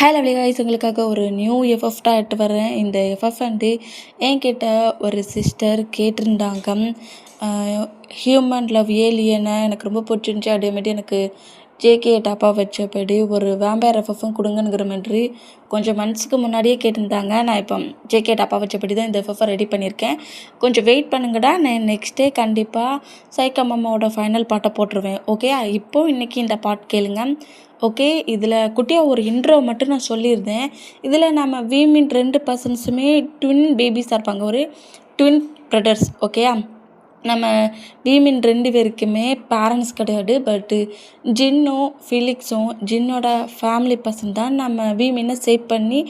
Hello guys, உங்களுக்காக ஒரு new FF தான் எடுத்து வரேன். இந்த எஃப்எஃப் வந்து என்கிட்ட ஒரு சிஸ்டர் கேட்டிருந்தாங்க. ஹியூமன் லவ் ஏலியனை எனக்கு ரொம்ப பிடிச்சிருந்துச்சி. அதேமாதிரி எனக்கு ஜேகே டாப்பா வச்சபடி ஒரு வேம்பயர் எஃப்எஃப்பும் கொடுங்கங்கிற மாதிரி கொஞ்சம் மந்த்ஸுக்கு முன்னாடியே கேட்டிருந்தாங்க. நான் இப்போ ஜேகே டாப்பா வச்சபடி தான் இந்த எஃப்எஃப்பை ரெடி பண்ணியிருக்கேன். கொஞ்சம் வெயிட் பண்ணுங்கடா, நான் நெக்ஸ்ட் டே கண்டிப்பாக சைக்கா மாமாவோட ஃபைனல் பாட்டை போட்டுருவேன். ஓகே, இப்போது இன்றைக்கி இந்த பாட் கேளுங்க. ஓகே, இதில் குட்டியாக ஒரு இன்ட்ரோ மட்டும் நான் சொல்லியிருந்தேன். இதில் நம்ம வீமின் 2 பர்சன்ஸுமே ட்வின் பேபிஸாக இருப்பாங்க, ஒரு ட்வின் பிரதர்ஸ். ஓகேயா, நம்ம வீமின் 2 பேருக்குமே பேரண்ட்ஸ் கிடையாது. பட்டு ஜின்னும் ஃபிலிக்ஸும் ஜின்னோட ஃபேமிலி பர்சன் தான் நம்ம வீமினை சேவ் பண்ணி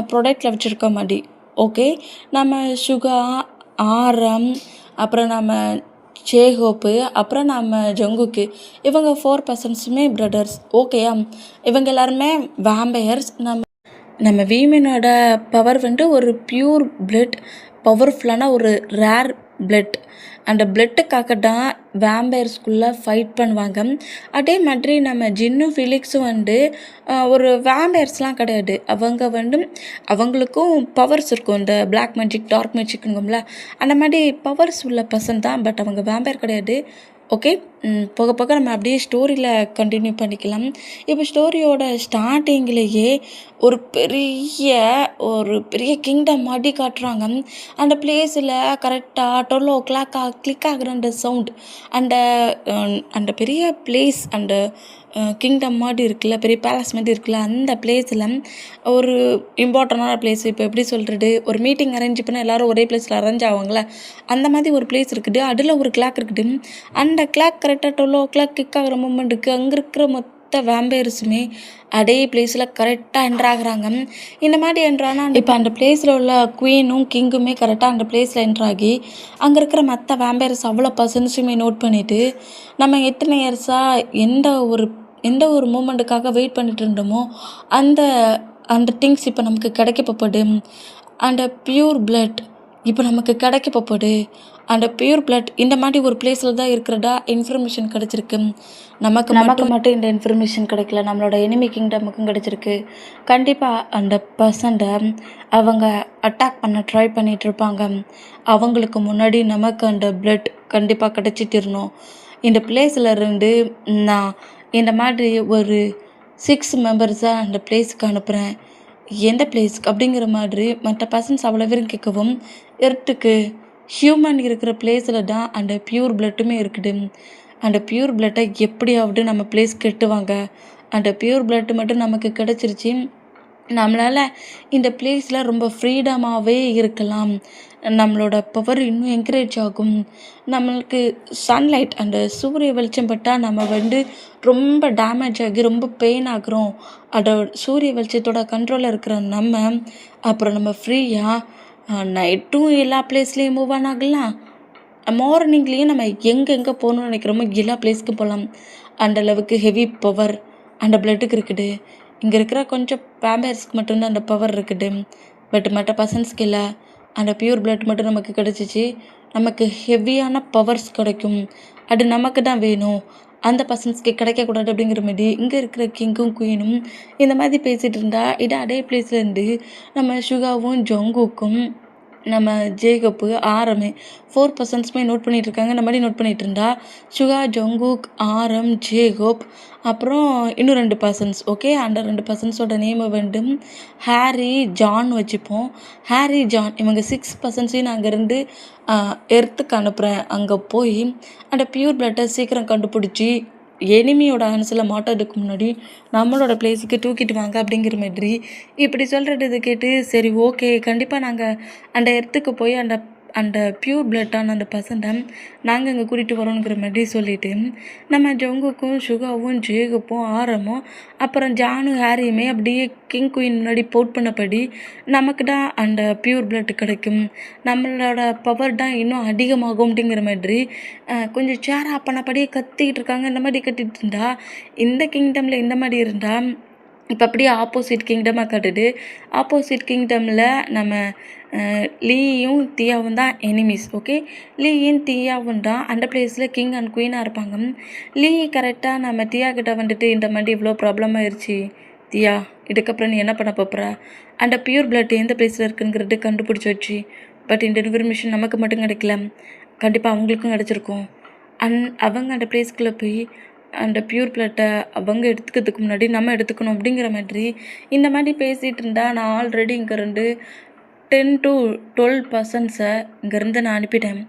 ப்ரொடக்டில் வச்சுருக்க மாதிரி. ஓகே, நம்ம சுகா, ஆரம், அப்புறம் நம்ம ஜேஹோப்பு, அப்புறம் நம்ம ஜங்குக்கு, இவங்க 4 பர்சன்ஸுமே பிரதர்ஸ். ஓகேயா, இவங்க எல்லாருமே வேம்பயர்ஸ். நம்ம வீமனோட பவர் வந்து ஒரு பியூர் பிளட், பவர்ஃபுல்லான ஒரு ரேர் பிளட். அந்த பிளட்டுக்காக தான் வேம்பயர்ஸ்குள்ளே ஃபைட் பண்ணுவாங்க. அதே மாதிரி நம்ம ஜின்னும் ஃபிலிக்ஸும் வந்து ஒரு வேம்பயர்ஸ்லாம் கிடையாது. அவங்க வந்து அவங்களுக்கும் பவர்ஸ் இருக்கும். இந்த பிளாக் மேஜிக், டார்க் மேஜிக்குங்கும்ல, அந்த மாதிரி பவர்ஸ் உள்ள பர்சன் தான். பட் அவங்க வேம்பயர் கிடையாது. ஓகே, போக போக நம்ம அப்படியே ஸ்டோரியில் கண்டினியூ பண்ணிக்கலாம். இப்போ ஸ்டோரியோட ஸ்டார்டிங்லேயே ஒரு பெரிய கிங்டம் மாதிரி காட்டுறாங்க. அந்த பிளேஸில் கரெக்டாக 12 o'clock கிளிக் ஆகுற அந்த சவுண்ட், அந்த பெரிய பிளேஸ், அந்த கிங்டம் மாதிரி இருக்குல்ல, பெரிய பேலஸ் மாதிரி இருக்குல்ல, அந்த பிளேஸில் ஒரு இம்பார்ட்டண்டான பிளேஸ். இப்போ எப்படி சொல்கிறது, ஒரு மீட்டிங் அரேஞ்ச் பண்ணால் எல்லோரும் ஒரே பிளேஸில் அரேஞ்ச் ஆவாங்களே, அந்த மாதிரி ஒரு பிளேஸ் இருக்குது. அதில் ஒரு கிளாக் இருக்குது. அந்த கிளாக் கரெக்டாக 12 o'clock கிக் ஆகிற மூமெண்ட்டுக்கு அங்கே இருக்கிற மொத்த வேம்பயர்ஸுமே அதே பிளேஸில் கரெக்டாக என்ட்ராகிறாங்க. இந்த மாதிரி என்ட்ரானா இப்போ அந்த பிளேஸில் உள்ள குவீனும் கிங்குமே கரெக்டாக அந்த பிளேஸில் என்ட்ராகி அங்கே இருக்கிற மற்ற வேம்பயர்ஸ் அவ்வளோ பர்சன்ஸுமே நோட் பண்ணிவிட்டு, நம்ம எத்தனை இயர்ஸாக எந்த ஒரு மூமெண்ட்டுக்காக வெயிட் பண்ணிட்டு இருந்தோமோ அந்த அந்த திங்ஸ் இப்போ நமக்கு கிடைக்க போகுது. அந்த பியூர் பிளட் இப்போ நமக்கு கிடைக்க போகுது. அந்த பியூர் பிளட் இந்த மாதிரி ஒரு பிளேஸில் தான் இருக்கிறதா இன்ஃபர்மேஷன் கிடச்சிருக்கு. நமக்கு மட்டும் இந்த இன்ஃபர்மேஷன் கிடைக்கல, நம்மளோட எனிமி கிங்டமுக்கும் கிடச்சிருக்கு. கண்டிப்பாக அந்த பர்சன்ட்டை அவங்க அட்டாக் பண்ண ட்ரை பண்ணிகிட்ருப்பாங்க. அவங்களுக்கு முன்னாடி நமக்கு அந்த பிளட் கண்டிப்பாக கிடச்சிட்டிருணும். இந்த பிளேஸில் இருந்து நான் இந்த மாதிரி ஒரு 6 மெம்பர்ஸாக அந்த பிளேஸுக்கு அனுப்புகிறேன். எந்த பிளேஸ்க்கு அப்படிங்கிற மாதிரி மற்ற பர்சன்ஸ் அவ்வளோ பேரும் கேட்கவும், எர்த்துக்கு ஹியூமன் இருக்கிற பிளேஸில் தான் அந்த பியூர் பிளட்டுமே இருக்குது. அந்த பியூர் பிளட்டை எப்படியாவது நம்ம பிளேஸ் கெட்டுவாங்க. அந்த பியூர் பிளட்டு மட்டும் நமக்கு கிடச்சிருச்சு, நம்மளால் இந்த பிளேஸில் ரொம்ப ஃப்ரீடமாகவே இருக்கலாம். நம்மளோட பவர் இன்னும் என்கரேஜ் ஆகும். நம்மளுக்கு சன்லைட், அந்த சூரிய வெளிச்சம் பட்டால் நம்ம வந்து ரொம்ப டேமேஜ் ஆகி ரொம்ப பெயின் ஆகுறோம். சூரிய வெளிச்சத்தோட கண்ட்ரோலில் இருக்கிற அப்புறம் நம்ம ஃப்ரீயாக நைட்டும் எல்லா பிளேஸ்லேயும் மூவ் ஆகலாம். மார்னிங்லேயும் நம்ம எங்கெங்கே போகணுன்னு நினைக்கிறோமோ எல்லா பிளேஸ்க்கும் போகலாம். அந்த அளவுக்கு ஹெவி பவர் அந்த பிளட்டுக்கு இருக்குது. இங்கே இருக்கிற கொஞ்சம் வேம்பயர்ஸ்க்கு மட்டும்தான் அந்த பவர் இருக்குது. பட் மற்ற பர்சன்ஸ்க்கு இல்லை. அந்த பியூர் பிளட் மட்டும் நமக்கு கிடச்சிச்சு. நமக்கு ஹெவியான பவர்ஸ் கிடைக்கும். அது நமக்கு தான் வேணும், அந்த பர்சன்ஸ்க்கு கிடைக்கக்கூடாது அப்படிங்கிற மாதிரி இங்கே இருக்கிற கிங்கும் குயினும் இந்த மாதிரி பேசிகிட்டு இருந்தா, இது அதே பிளேஸ்லேருந்து நம்ம சுகாவும் ஜங்குக்கும் நம்ம ஜேகப்பு, ஆரமே 4 பர்சன்ஸுமே நோட் பண்ணிகிட்ருக்காங்க. இந்த மாதிரி நோட் பண்ணிகிட்டு இருந்தா சுகா, ஜங்குக், ஆரம், ஜேகப், அப்புறம் இன்னும் 2 பர்சன்ஸ். ஓகே, அந்த 2 பர்சன்ஸோட நேமை வந்து ஹாரி, ஜான் வச்சுப்போம். ஹாரி, ஜான் இவங்க 6 பர்சன்ஸையும் நான் அங்கேருந்து எர்த்துக்கு அனுப்புகிறேன். அங்கே போய் அந்த பியூர் பிளட்டை சீக்கிரம் கண்டுபிடிச்சி எனிமியோட ஆன்ஸில் மாட்டதுக்கு முன்னாடி நம்மளோட பிளேஸுக்கு தூக்கிட்டு வாங்க அப்படிங்கிற மாதிரி இப்படி சொல்கிறது. இது கேட்டு சரி ஓகே, கண்டிப்பாக நாங்கள் அந்த இடத்துக்கு போய் அந்த அந்த பியூர் பிளட்டான அந்த பர்சன்ட்டை நாங்கள் இங்கே கூட்டிகிட்டு வரோங்கிற மாதிரி சொல்லிவிட்டு நம்ம ஜங்குக்கும் சுகாவும் ஜேகப்பும் ஆரமும் அப்புறம் ஜானும் ஹாரியுமே அப்படியே கிங் குயின் முன்னாடி போட் பண்ணபடி நமக்கு தான் அந்த பியூர் பிளட் கிடைக்கும், நம்மளோட பவர் தான் இன்னும் அதிகமாகும் அப்படிங்கிற மாதிரி கொஞ்சம் சேராக பண்ணபடியே கத்திக்கிட்டு இருக்காங்க. இந்த மாதிரி கத்திட்டு இருந்தால் இந்த கிங்டமில் இந்த மாதிரி இருந்தால் இப்போ அப்படியே ஆப்போசிட் கிங்டமாக காட்டுது. ஆப்போசிட் கிங்டமில் நம்ம லீயும் தியாவும் தான் எனிமீஸ். ஓகே, லீயும் தியாவும் தான் அந்த பிளேஸில் கிங் அண்ட் குயினாக இருப்பாங்க. லீ கரெக்டாக நம்ம தியா கிட்ட வந்துட்டு இந்த மாதிரி இவ்வளோ ப்ராப்ளம் ஆயிடுச்சு, தியா, இதுக்கப்புறம் நீ என்ன பண்ண போகிற? அந்த பியூர் பிளட் எந்த பிளேஸில் இருக்குங்கிறது கண்டுபிடிச்சி வச்சு, பட் இந்த இன்ஃபர்மேஷன் நமக்கு மட்டும் கிடைக்கல, கண்டிப்பாக அவங்களுக்கும் கிடச்சிருக்கும். அவங்க அந்த பிளேஸ்க்குள்ளே போய் அந்த பியூர் பிளட்டை அவங்க எடுத்துக்கிறதுக்கு முன்னாடி நம்ம எடுத்துக்கணும் அப்படிங்கிற மாதிரி இந்த மாதிரி பேசிகிட்டு இருந்தால், நான் ஆல்ரெடி இங்கே 10 to 12 பர்சன்ஸை இங்கேருந்து நான் அனுப்பிட்டேன்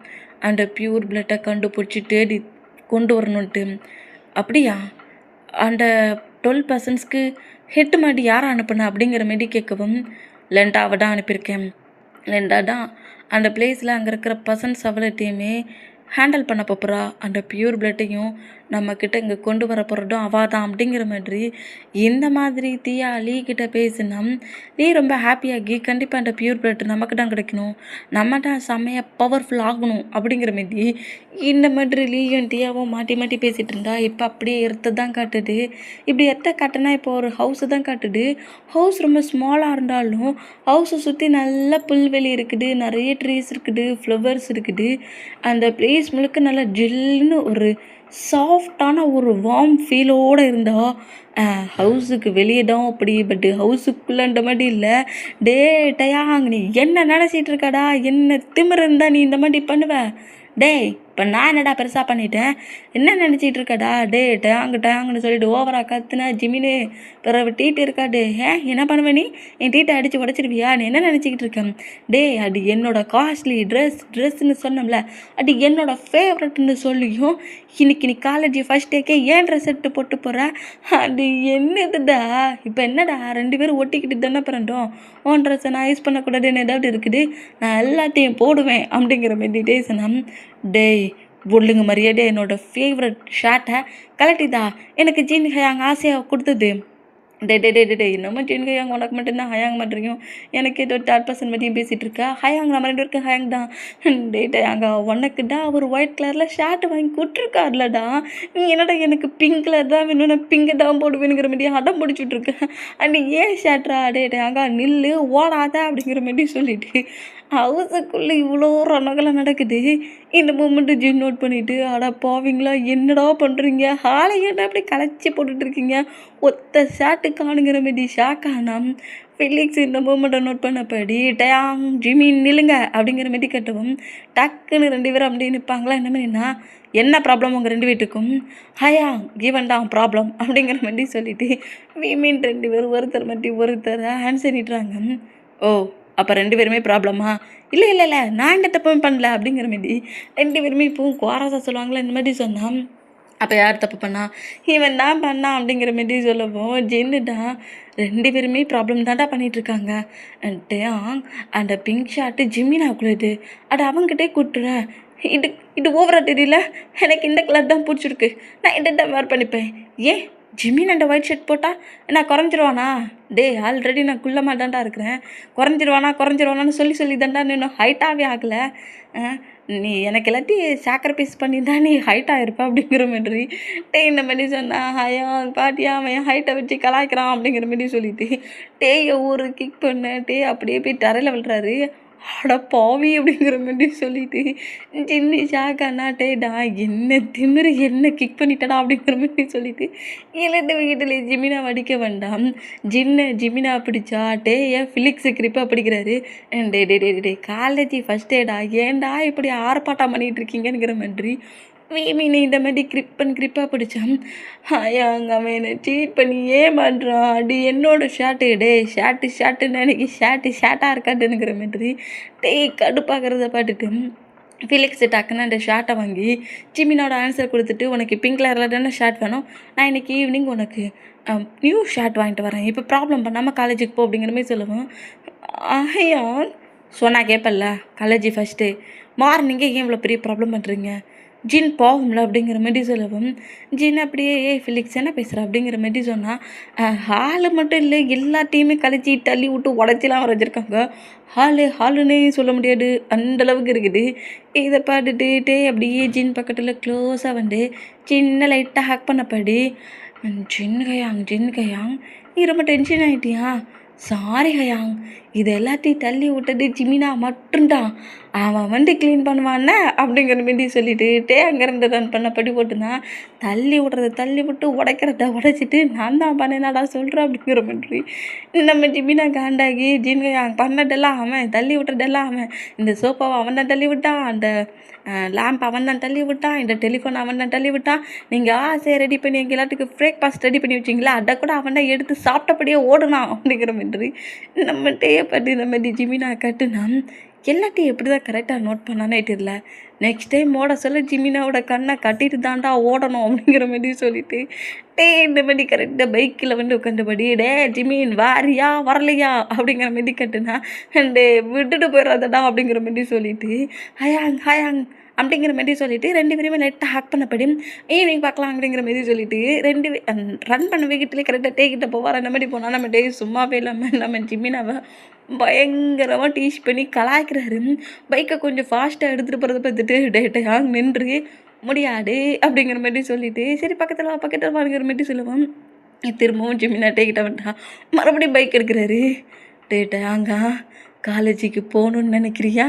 அந்த பியூர் பிளட்டை கண்டுபிடிச்சி தேடி கொண்டு வரணுன்ட்டு. அப்படியா? அந்த 12 பர்சன்ஸ்க்கு ஹெட்டு மாடி யாரை அனுப்புன அப்படிங்கிற மாரி கேட்கவும், லெண்டாவை தான் அனுப்பியிருக்கேன். லெண்டா தான் அந்த பிளேஸில் அங்கே இருக்கிற பர்சன்ஸ் அவ்வளோத்தையுமே ஹேண்டில் பண்ண போகிறா. அந்த பியூர் பிளட்டையும் நம்மக்கிட்ட இங்கே கொண்டு வர போகிறதும் அவள் தான் அப்படிங்கிற மாதிரி இந்த மாதிரி தியா லீ கிட்ட பேசினா லீ ரொம்ப ஹாப்பியாகி, கண்டிப்பாக அந்த பியூர் பிளட் நமக்கு தான் கிடைக்கணும், நம்ம தான் செம்மையாக பவர்ஃபுல் ஆகணும் அப்படிங்கிற மாதிரி இந்த மாதிரி லீயும் தியாவும் மாட்டி மாட்டி பேசிகிட்டு இருந்தா. இப்போ அப்படியே எர்த்தை தான் காட்டுது. இப்படி எர்த்தை காட்டுனா இப்போ ஒரு ஹவுஸை தான் காட்டுது. ஹவுஸ் ரொம்ப ஸ்மாலாக இருந்தாலும் ஹவுஸை சுற்றி நல்ல புல்வெளி இருக்குது, நிறைய ட்ரீஸ் இருக்குது, ஃப்ளவர்ஸ் இருக்குது. அந்த பிளேஸ் முழுக்க நல்லா ஜில்லுன்னு ஒரு சாஃப்டான ஒரு வார்ம் ஃபீலோடு இருந்தால் ஹவுஸுக்கு வெளியே தான் அப்படி, பட்டு ஹவுஸுக்குள்ளன்ற மாதிரி இல்லை. டே டயாங், நீ என்ன நினச்சிட்டு இருக்காடா? என்ன திமிரு இருந்தால் நீ இந்த மாதிரி பண்ணுவ? டேய், இப்போ நான் என்னடா பெருசாக பண்ணிட்டேன்? என்ன நினச்சிட்டு இருக்கடா? டே டேங்குன்னு சொல்லிட்டு ஓவராக கத்துனா ஜிமினு பிறகு டீட்டு இருக்காடு. என்ன பண்ணுவேன் நீ? என் டீட்டை அடித்து உடச்சிருவியா? நீ என்ன நினச்சிக்கிட்டு இருக்கேன்? டே, அது என்னோட காஸ்ட்லி ட்ரெஸ்ன்னு சொன்னோம்ல, அது என்னோட ஃபேவரட்னு சொல்லியும் இன்னைக்கு நீ காலேஜ் ஃபஸ்ட் டேக்கே ஏன் ட்ரெஸ் எடுத்து போட்டு போகிற? அது என்னதுடா? இப்போ என்னடா 2 பேரும் ஒட்டிக்கிட்டு தானே பிறந்தோம், உன் ட்ரெஸ்ஸை நான் யூஸ் பண்ணக்கூடாதுன்னு ஏதாவது இருக்குது? நான் எல்லாத்தையும் போடுவேன் அப்படிங்கிற மெடிடேஷனம். டேய், ஒழுங்கு மரியாதை என்னோட ஃபேவரட் ஷர்ட்டை கலட்டிதா எனக்கு ஜீன் ஹயாங் ஆசையாக கொடுத்தது. டே என்னமோ ஜீன் ஹயாங் உனக்கு மட்டும்தான் ஹயாங் பண்ணுறியும், எனக்கு ஏதோ 3% மதியம் பேசிகிட்டு இருக்கா. ஹயாங் நம்ம 2 பேருக்கு ஹயாங் தான். டேங்க, உனக்கு தான் அவர் ஒயிட் கலரில் ஷர்ட் வாங்கி கொடுத்துருக்காருலடா, நீ என்னடா எனக்கு பிங்க் கலர் தான் வேணும், நான் பிங்க் தான் போடுவேனுங்கிற மாதிரி அடம் பிடிச்சிட்ருக்கேன். அண்ட் ஏன் ஷர்ட்ரா? டேங்க நில்லு, ஓடாத அப்படிங்கிற மாதிரி சொல்லிட்டு ஹவுஸுக்குள்ளே இவ்வளோ ரணகலை நடக்குது. இந்த மூமெண்ட்டு ஜின் நோட் பண்ணிவிட்டு, அடா பாவீங்களா, என்னடா பண்ணுறீங்க? ஹாலை என்ன அப்படி கலைச்சி போட்டுட்ருக்கீங்க, ஒத்த ஷாட்டு காணுங்கிற மாரி ஷாக்கானா. ஃபெலிக்ஸ் இந்த மூமெண்ட்டை நோட் பண்ணப்படி டயாங் ஜிமின் நில்லுங்க அப்படிங்கிற மாரி கட்டவும் டக்குன்னு 2 பேரும் அப்படியே நிற்பாங்களா என்ன மாதிரினா, என்ன ப்ராப்ளம் உங்கள் 2 வீட்டுக்கும்? ஹயாங் கிவன் தான் ப்ராப்ளம் அப்படிங்கிற மாதிரி சொல்லிவிட்டு விமீன் 2 பேரும் ஒருத்தர் மாட்டி ஒருத்தர் ஆன்சர் பண்ணிட்டுறாங்க. ஓ, அப்போ 2 பேருமே ப்ராப்ளமா? இல்லை நான் எந்த தப்பும் பண்ணல அப்படிங்கிற மாரி 2 பேருமே இப்போவும் குவாராசாக சொல்லுவாங்களா இந்த மாதிரி சொன்னால், அப்போ யார் தப்பு பண்ணா? இவன் தான் பண்ணான் அப்படிங்கிற மாரி சொல்லவும் ஜென்னுடா 2 பேருமே ப்ராப்ளம் தான்டா பண்ணிகிட்ருக்காங்க. அந்த பிங்க் ஷார்ட்டு ஜிம்மினாக்குள்ளது, அது அவங்ககிட்டே கூட்டுறேன். இது ஓவராக தெரியல, எனக்கு இந்த கலர் தான் பிடிச்சிருக்கு, நான் இதை தான் வேர் பண்ணிப்பேன். ஏன் ஜிம்மின் அந்த ஒயிட் ஷர்ட் போட்டால் நான் குறைஞ்சிருவானா? டே, ஆல்ரெடி நான் குள்ளமாக தான்டா இருக்கிறேன், குறைஞ்சிருவானான்னு சொல்லி தான்டா இன்னும் ஹைட்டாகவே ஆகலை. நீ எனக்கு எல்லாத்தையும் சாக்ரிஃபைஸ் பண்ணி தான் நீ ஹைட் ஆகிருப்ப அப்படிங்கிற மாதிரி இந்த மாதிரி சொன்னா. பாட்டியா அவன் ஹைட்டை வச்சு கலாய்க்கிறான் அப்படிங்கிற மாதிரி சொல்லிட்டு டேயை ஒரு கிக் பண்ண அப்படியே போய் தரையில் விழுறாரு. அட பாவி அப்படிங்கிற மாதிரி சொல்லிட்டு ஜின்னு ஷாக்கானா. டேடா என்ன திமிரு, என்ன கிக் பண்ணிட்டடா அப்படிங்கிற மாதிரி சொல்லிட்டு இழந்த வீட்டில் ஜிமினா அடிக்க வேண்டாம், ஜிமினா பிடிச்சா ஏன் ஃபிலிக்ஸு கிரிப்பாக பிடிக்கிறாரு. டே காலேஜ் ஃபஸ்ட் டேடா, ஏன்டா இப்படி ஆர்ப்பாட்டம் பண்ணிகிட்டு இருக்கீங்கிற மாதிரி மீன் இந்த மாதிரி கிரிப்பாக பிடிச்சான். அங்க அவன் என்னை சீட் பண்ணி ஏமாட்டுறான். அது என்னோட ஷார்ட்டு. ஷார்ட்டுன்னு அன்றைக்கி ஷார்ட்டாக இருக்காட்டுங்கிற மாதிரி கடுப்பாகிறத பார்த்துட்டு ஃபிலிக்ஸ் டக்குன்னு அந்த ஷார்ட்டை வாங்கி ஜிமினோட ஆன்சர் கொடுத்துட்டு, உனக்கு பிங்க் கலரில் தானே ஷார்ட் வேணும், நான் இன்றைக்கி ஈவினிங் உனக்கு நியூ ஷார்ட் வாங்கிட்டு வரேன், இப்போ ப்ராப்ளம் பண்ணாமல் காலேஜுக்கு போ அப்படிங்கிற மாதிரி சொல்லுவோம். ஐயா சொன்னா கேட்பல்ல, காலேஜ் ஃபஸ்ட்டு மார்னிங்கே ஏன் இவ்வளோ பெரிய ப்ராப்ளம் பண்ணுறீங்க, ஜின் போகும்ல அப்படிங்கிற மாதிரி சொல்லவும் ஜின் அப்படியே ஃபிலிக்ஸ் என்ன பேசுகிற அப்படிங்கிற மாதிரி சொன்னால், ஹாலு மட்டும் இல்லை எல்லாத்தையுமே கழிச்சி தள்ளி விட்டு உடச்சிலாம் வரைஞ்சிருக்காங்க. ஹாலுன்னே சொல்ல முடியாது, அந்தளவுக்கு இருக்குது. இதை பார்த்துட்டு அப்படியே ஜின் பக்கத்தில் க்ளோஸாக வந்து சின்ன லைட்டாக ஹேக் பண்ணப்படி, ஜின் கயாங் நீ ரொம்ப டென்ஷன் ஆகிட்டியா? சாரி ஹயாங், இது எல்லாத்தையும் தள்ளி விட்டது ஜிமினா மட்டும்தான், அவன் வண்டி க்ளீன் பண்ணுவான்ன அப்படிங்கிற மாரி சொல்லிட்டு அங்கேருந்து ரன் பண்ண படி போட்டுனா தள்ளி விட்றத தள்ளி விட்டு உடைக்கிறத உடைச்சிட்டு நான் தான் பண்ணேனாடா சொல்கிறேன் அப்படிங்கிற மாதிரி நம்ம ஜிமினா காண்டாகி பண்ணதெல்லாம் அவன் தள்ளி விட்டுறதெல்லாம் அவன் இந்த சோஃபாவை அவன் தான் தள்ளி விட்டான், அந்த லேம்ப் அவன் தான் தள்ளி விட்டான், இந்த டெலிஃபோன் அவன் தான் தள்ளி விட்டான், நீங்கள் ஆசையை ரெடி பண்ணி எங்கள் எல்லாத்துக்கும் பிரேக்ஃபாஸ்ட் ரெடி பண்ணி வச்சிங்களா அதை கூட அவன் தான் எடுத்து சாப்பிட்டபடியே ஓடுனான் அப்படிங்கிற மாதிரி நம்ம பற்றி நம்ம ஜிமினா கட்டுனா எல்லாத்தையும் எப்படி தான் கரெக்டாக நோட் பண்ணானே தெரியல. நெக்ஸ்ட் டைம் ஓட சொல்ல ஜிமினாவோட கண்ணை கட்டிட்டு தாண்டா ஓடணும் அப்படிங்கிற மாதிரி சொல்லிட்டு இந்த மாதிரி கரெக்டாக பைக்கில் வந்து உட்காந்தபடி ஜிமின் வாரியா வரலையா அப்படிங்கிற மாதிரி கட்டுனா விட்டுட்டு போயிடாதடா அப்படிங்கிற மாதிரி சொல்லிட்டு ஹயாங் அப்படிங்கிற மாதிரி சொல்லிட்டு 2 பேருமே லைட்டாக ஹேக் பண்ணப்படி ஈவினிங் பார்க்கலாம் அப்படிங்கிற மாதிரி சொல்லிட்டு ரன் பண்ண வீக்கிட்டே கரெக்டாக டேக்கிட்ட போவார். அந்த மாதிரி போனால் நம்ம சும்மாவே இல்லாமல் நம்ம ஜிமினாவை பயங்கரமாக டீச் பண்ணி கலாய்க்கிறாரு. பைக்கை கொஞ்சம் ஃபாஸ்ட்டாக எடுத்துகிட்டு போகிறத பார்த்துட்டு நின்று முடியாது அப்படிங்கிற மாதிரி சொல்லிட்டு சரி பக்கத்தில் வாங்கிற மாதிரி சொல்லுவோம். திரும்பவும் ஜிமினா டேக்கிட்ட வந்துட்டான். மறுபடியும் பைக் எடுக்கிறாரு. டேட்டாங்க காலேஜுக்கு போகணுன்னு நினைக்கிறியா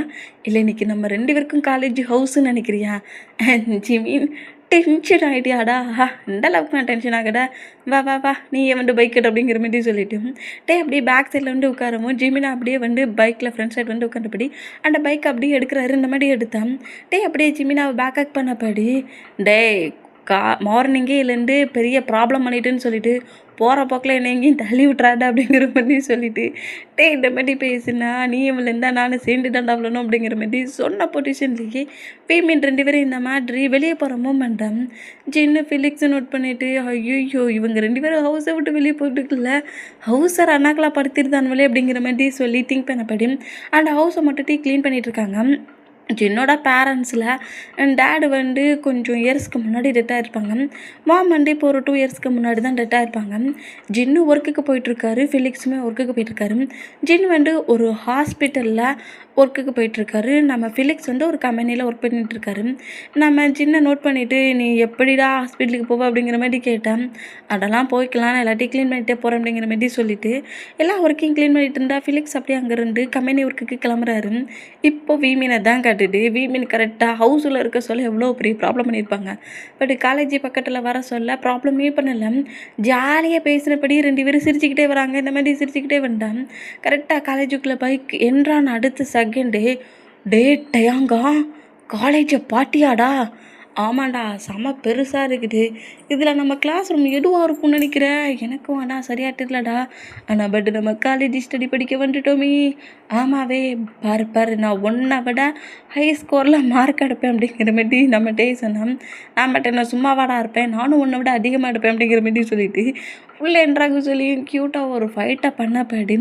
இல்லை இன்றைக்கி நம்ம 2 பேருக்கும் காலேஜ் ஹவுஸுன்னு நினைக்கிறியா? ஜிமின் டென்ஷன் ஆகிட்டியாடா? இந்த அளவுக்கு நான் டென்ஷன் ஆகடா, வா நீ வந்து பைக் எடு அப்படிங்கிற மாதிரி சொல்லிட்டு அப்படியே பேக் சைடில் வந்து உட்காரவும் ஜிமினா அப்படியே வந்து பைக்கில் ஃப்ரண்ட் சைடு வந்து உட்காந்தபடி அந்த பைக் அப்படியே எடுக்கிறாரு. இந்த மாதிரி எடுத்தான் அப்படியே ஜிமினாவை பேக் அப் பண்ணப்படி மார்னிங்கே இல்லைண்டு பெரிய ப்ராப்ளம் பண்ணிட்டுன்னு சொல்லிட்டு போகிற போக்கில் என்ன எங்கேயும் தள்ளி விட்றாடா அப்படிங்கிற மாதிரி சொல்லிட்டு இந்த மாதிரி பேசுனா நீ இவளேருந்தா நானும் சேர்ந்து தாண்டாவலணும் அப்படிங்கிற மாதிரி சொன்ன பொசிஷன்லேயே பேமெண்ட் 2 பேரும் இந்த மாதிரி வெளியே போகிற மூமெண்ட்டை ஜின்னு ஃபிலிக்ஸை நோட் பண்ணிவிட்டு ஐயோ இவங்க 2 பேரும் ஹவுஸை விட்டு வெளியே போட்டுக்கல ஹவுஸை அண்ணாக்களாக படுத்திருந்தான்வலே அப்படிங்கிற மாதிரி சொல்லி திங்க் பண்ணப்படி அந்த ஹவுஸை மட்டும் க்ளீன் பண்ணிகிட்ருக்காங்க. ஜின்னோட பேரண்ட்ஸில் டேடு வந்து கொஞ்சம் இயர்ஸ்க்கு முன்னாடி டெத் ஆகிருப்பாங்க. மாம் வந்து இப்போ ஒரு 2 இயர்ஸ்க்கு முன்னாடி தான் டெத் ஆகிருப்பாங்க. ஜின்னு ஒர்க்குக்கு போயிட்டுருக்காரு, ஃபிலிக்ஸுமே ஒர்க்குக்கு போயிட்டுருக்காரு. ஜின் வந்து ஒரு ஹாஸ்பிட்டலில் ஒர்க்குக்கு போயிட்டுருக்காரு. நம்ம ஃபிலிக்ஸ் வந்து ஒரு கம்பெனியில் ஒர்க் பண்ணிகிட்ருக்காரு. நம்ம ஜின்னை நோட் பண்ணிவிட்டு நீ எப்படிடா ஹாஸ்பிட்டலுக்கு போவ அப்படிங்கிற மாதிரி கேட்டேன். அதெல்லாம் போய்க்கலாம், நான் எல்லாத்தையும் க்ளீன் பண்ணிகிட்டே போகிறேன் அப்படிங்கிற மாதிரி சொல்லிவிட்டு எல்லா ஒர்க்கையும் க்ளீன் பண்ணிட்டு இருந்தால் ஃபிலிக்ஸ் அப்படியே அங்கேருந்து கம்பெனி ஒர்க்குக்கு கிளம்புறாரு. இப்போ வீமீனை தான் காட்டுது. வீமீன் கரெக்டாக ஹவுஸில் இருக்க சொல்ல எவ்வளோ பெரிய ப்ராப்ளம் பண்ணியிருப்பாங்க. பட் காலேஜ் பக்கத்தில் வர சொல்ல ப்ராப்ளமே பண்ணலை, ஜாலியாக பேசினபடி 2 பேரும் சிரிச்சுக்கிட்டே வராங்க. இந்த மாதிரி சிரிச்சுக்கிட்டே வந்தான். கரெக்டாக காலேஜுக்குள்ளே பைக் என்றான். அடுத்த செகண்டு டயாங்கா காலேஜை பாட்டியாடா? ஆமாண்டா செம பெருசாக இருக்குது. இதில் நம்ம கிளாஸ் ரூம் எதுவாக இருக்கும்னு நினைக்கிறேன். எனக்கும் ஆனால் சரியாக தெரியலடா. ஆனால் பட் நம்ம காலேஜ் ஸ்டடி படிக்க வந்துட்டோமே. ஆமாவே பாரு நான் ஒன்றை விட ஹை ஸ்கோரில் மார்க் எடுப்பேன் அப்படிங்கிற மாதிரி நம்ம சொன்னோம். நான் பட் நான் சும்மாவாடா இருப்பேன், நானும் ஒன்றை விட அதிகமாக எடுப்பேன் அப்படிங்கிற மாதிரி சொல்லிட்டு ஃபுல் என்றாக சொல்லி க்யூட்டாக ஒரு ஃபைட்டை பண்ணப்படி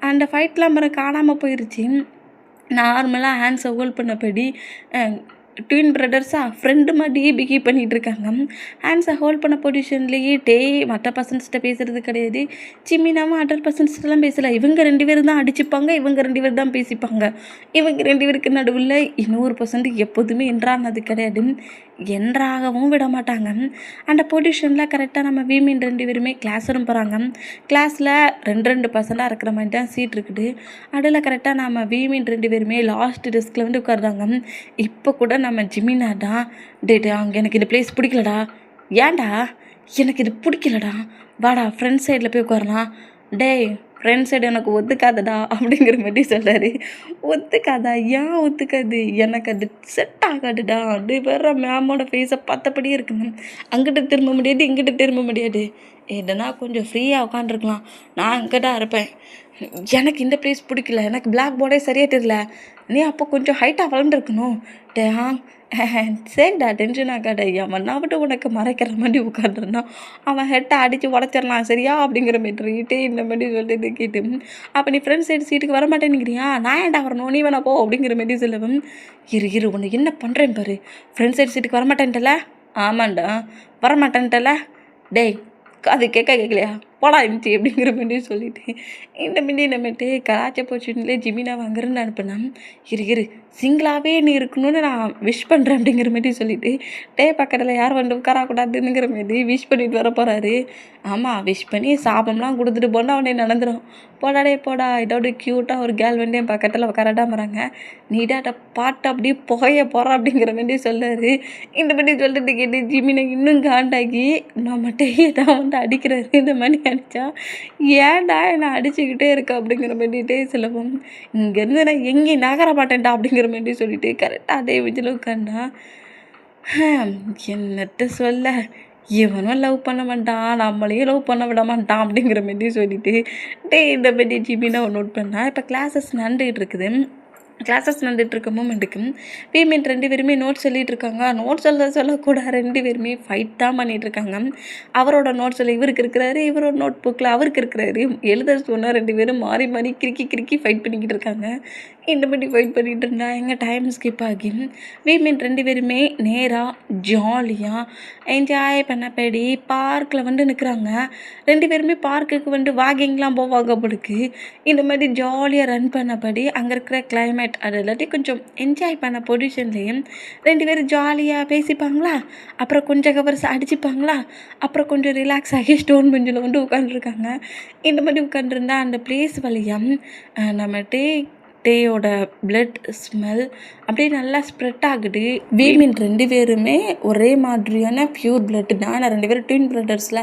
அந்த ஃபைட்லாம் மறு காணாமல் போயிடுச்சு. நார்மலாக ஹேண்ட்ஸை ஹோல்ட் பண்ணபடி ட்வின் பிரதர்ஸாக ஃப்ரெண்டு மாதிரி பிஹேவ் பண்ணிகிட்டு இருக்காங்க. ஹேண்ட்ஸை ஹோல்ட் பண்ண பொசிஷன்லேயே மற்ற பர்சன்ஸ்கிட்ட பேசுகிறது கிடையாது. சிம்மினாவும் அதர் பர்சன்ஸ்கிட்டலாம் பேசலை. இவங்க 2 பேரும் தான் அடிச்சுப்பாங்க, இவங்க 2 பேர் தான் பேசிப்பாங்க. இவங்க 2 பேருக்கு நடுவில் 100% எப்போதுமே என்றானது கிடையாது, என்றாகவும் விட மாட்டாங்க. அந்த பொசிஷனில் கரெக்டாக நம்ம வீமீன் 2 பேருமே கிளாஸ் ரூம் போகிறாங்க. கிளாஸில் 2 பர்சண்டாக இருக்கிற மாதிரி தான் சீட் இருக்குது. அதில் கரெக்டாக நம்ம வீமீன் 2 பேருமே லாஸ்ட் டெஸ்கில் வந்து உட்காருறாங்க. இப்போ கூட நம்ம ஜிமினா தான் அங்கே எனக்கு இந்த பிளேஸ் பிடிக்கலடா. ஏன்டா? எனக்கு இது பிடிக்கலடா, வாடா ஃப்ரெண்ட் சைடில் போய் உட்காரலாம். ஃப்ரெண்ட் சைடு எனக்கு ஒத்துக்காதடா அப்படிங்கிற மாதிரி சொல்கிறாரு. ஒத்துக்காதா? ஏன் ஒத்துக்காது? எனக்கு அது செட் ஆகாதுடா. அப்படி வர்ற மேமோட ஃபேஸை பார்த்தபடியே இருக்கணும். அங்கிட்ட திரும்ப முடியாது, இங்கிட்ட திரும்ப முடியாது. எதனா கொஞ்சம் ஃப்ரீயாக உட்காந்துருக்கலாம். நான் அங்கிட்ட இருப்பேன். எனக்கு இந்த ப்ளேஸ் பிடிக்கல, எனக்கு பிளாக் போர்டே சரியாக தெரியல. நீ அப்போ கொஞ்சம் ஹைட்டாக வளர்ந்துருக்கணும். சரிடா டென்ஷன் ஆகாட. அவன் விட்டு உனக்கு மறைக்கிற மாதிரி உட்காந்துருந்தான். அவன் ஹெட்டை அடித்து உடச்சிடலாம் சரியா அப்படிங்கிற மாதிரி இந்த மாதிரி சொல்லிட்டு கேட்டு அப்போ நீ ஃப்ரெண்ட் சைடு சீட்டுக்கு வர மாட்டேன்னுங்கிறியா? நான் ஏன்டா வரணும், நீ வேணா போ அப்படிங்கிற மாதிரி சொல்லுவேன். இரு உன்னை என்ன பண்ணுறேன் பாரு. ஃப்ரெண்ட் சைடு சீட்டுக்கு வரமாட்டேன்ட்டல? ஆமாண்டா வரமாட்டேன்ட்டல. அது கேட்கலையா? போடா இருந்துச்சு அப்படிங்கிற மாரி சொல்லிட்டு இந்த மாரி நம்மட்டு கலாச்ச போச்சுன்னே ஜிமினா வாங்குறேன்னு அனுப்பினேன். இரு சிங்கிளாகவே நீ இருக்கணும்னு நான் விஷ் பண்ணுறேன் அப்படிங்கிற மாரி சொல்லிட்டு பக்கத்தில் யார் வந்து உட்காரக்கூடாதுங்கிற மாரி விஷ் பண்ணிட்டு வர போகிறாரு. ஆமாம், விஷ் பண்ணி சாபம்லாம் கொடுத்துட்டு போனால் அவனே நடந்துடும். போடா இதோட க்யூட்டாக ஒரு கேர்ள் வந்து என் பக்கத்தில் உட்காரட்டாமறாங்க. நீடாட்ட பாட்டு அப்படியே புகைய போகிறா அப்படிங்கிற மாரி சொல்லாரு. இந்த மாதிரி சொல்கிறது கேட்டு ஜிமினை இன்னும் காண்டாகி நம்ம தான் வந்து அடிக்கிறாரு. இந்த மாதிரி அடித்தா ஏன்டா என்னை அடிச்சுக்கிட்டே இருக்க அப்படிங்கிற மாதிரிட்டே சொல்லவும் இங்கேருந்து நான் எங்கேயும் நகர மாட்டேன்டா அப்படிங்கிற மாதிரி சொல்லிட்டு கரெக்டாக அதே வீட்டில் உட்காண்டா. என்னத்த சொல்ல, இவனும் லவ் பண்ண மாட்டான், நம்மளையும் லவ் பண்ண விட மாட்டான் அப்படிங்கிற மாரி சொல்லிட்டு இந்த மாரி ஜிமினா நோட் பண்ணால் இப்போ கிளாஸஸ் நடந்துகிட்டு இருக்குது. கிளாஸஸ் நடந்துகிட்ருக்க மூமெண்ட்டுக்கு பேமெண்ட் 2 பேருமே நோட்ஸ் சொல்லிகிட்ருக்காங்க. நோட்ஸ் சொல்லக்கூட 2 பேருமே ஃபைட் தான் பண்ணிகிட்ருக்காங்க. அவரோட நோட்ஸில் இவருக்கு இருக்கிறாரு, இவரோட நோட் புக்கில் அவருக்கு இருக்கிறாரு. எழுத சொன்னால் 2 பேரும் மாறி மாறி கிறுக்கி ஃபைட் பண்ணிக்கிட்டு இருக்காங்க. இந்த மாதிரி ஃபைட் பண்ணிகிட்டு இருந்தா எங்கள் டைம் ஸ்கிப் ஆகி பேமெண்ட் 2 பேருமே நேராக ஜாலியாக என்ஜாய் பண்ணபடி பார்க்கில் வந்து நிற்கிறாங்க. 2 பேருமே பார்க்குக்கு வந்து வாக்கிங்லாம் போவாங்க போலுக்கு. இந்த மாதிரி ஜாலியாக ரன் பண்ணபடி அங்கே இருக்கிற கிளைமேட் அது இல்லாட்டி கொஞ்சம் என்ஜாய் பண்ண பொசிஷன்லேயும் 2 பேரும் ஜாலியாக பேசிப்பாங்களா, அப்புறம் கொஞ்சம் கவர்ஸ் அடிச்சுப்பாங்களா, அப்புறம் கொஞ்சம் ரிலாக்ஸ் ஆகி ஸ்டோன் பெஞ்சில் வந்து உட்காந்துருக்காங்க. இந்த மாதிரி உட்காந்துருந்தா அந்த பிளேஸ் வழியாக நம்ம டேயோட பிளட் ஸ்மெல் அப்படியே நல்லா ஸ்ப்ரெட் ஆகுது. வீமின் 2 பேருமே ஒரே மாதிரியான ப்யூர் பிளட்டு தான். ஆனால் 2 பேரும் ட்வின் பிரதர்ஸில்